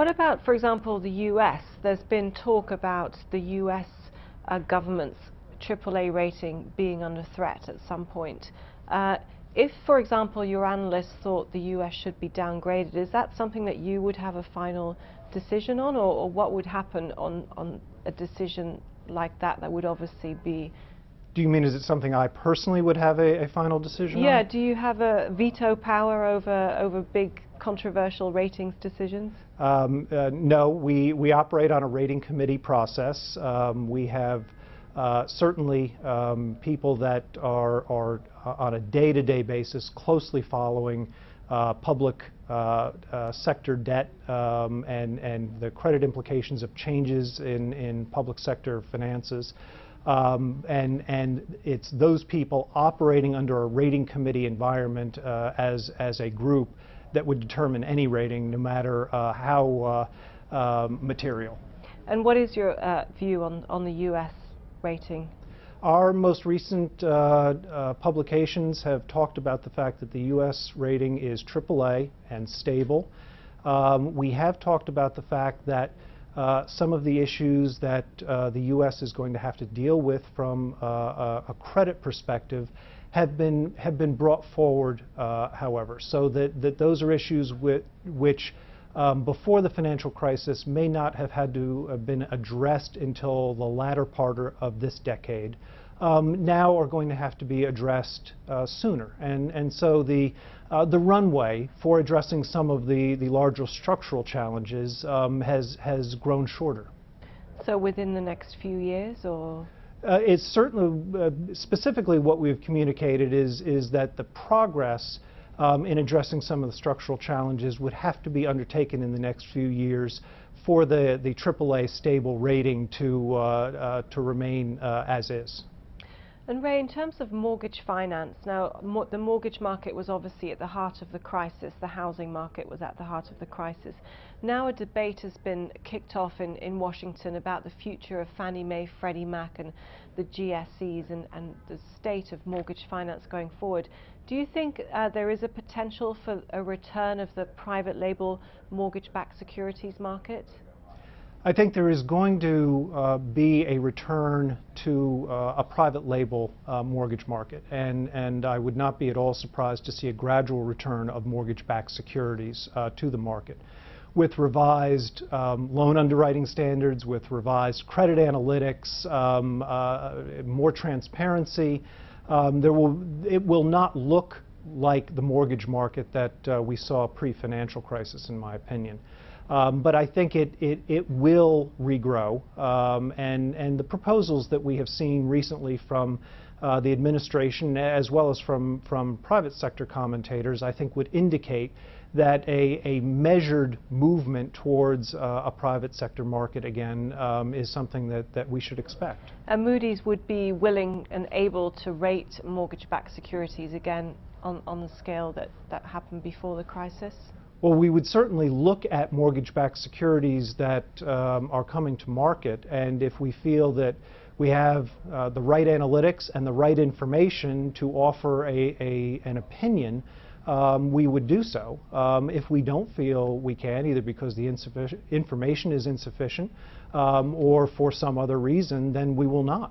What about, for example, the US? There's been talk about the US government's AAA rating being under threat at some point. If, for example, your analysts thought the US should be downgraded, is that something that you would have a final decision on, or what would happen on a decision like that that would obviously be... Do you mean, is it something I personally would have a final decision on? Yeah, do you have a veto power over big controversial ratings decisions? No, we operate on a rating committee process. We have certainly people that are on a day-to-day basis closely following public sector debt and the credit implications of changes in public sector finances. And it's those people operating under a rating committee environment as a group that would determine any rating, no matter how material. And what is your view on the U.S. rating? Our most recent publications have talked about the fact that the U.S. rating is AAA and stable. We have talked about the fact that some of the issues that the U.S. is going to have to deal with from a credit perspective have been brought forward, however, so that those are issues which before the financial crisis may not have had to have been addressed until the latter part of this decade, now are going to have to be addressed sooner. And so the runway for addressing some of the larger structural challenges has grown shorter. So within the next few years, or? It's certainly, specifically what we've communicated is that the progress in addressing some of the structural challenges would have to be undertaken in the next few years for the AAA stable rating to remain as is. And Ray, in terms of mortgage finance, now the mortgage market was obviously at the heart of the crisis, the housing market was at the heart of the crisis. Now a debate has been kicked off in Washington about the future of Fannie Mae, Freddie Mac and the GSEs and the state of mortgage finance going forward. Do you think there is a potential for a return of the private label mortgage-backed securities market? I think there is going to be a return to a private label mortgage market, and I would not be at all surprised to see a gradual return of mortgage-backed securities to the market. With revised loan underwriting standards, with revised credit analytics, more transparency, it will not look like the mortgage market that we saw pre-financial crisis, in my opinion. But I think it will regrow, and the proposals that we have seen recently from the administration, as well as from private sector commentators, I think would indicate that a measured movement towards a private sector market again is something that we should expect. And Moody's would be willing and able to rate mortgage-backed securities again on the scale that happened before the crisis? Well, we would certainly look at mortgage-backed securities that are coming to market, and if we feel that we have the right analytics and the right information to offer an opinion, we would do so. If we don't feel we can, either because the information is insufficient or for some other reason, then we will not.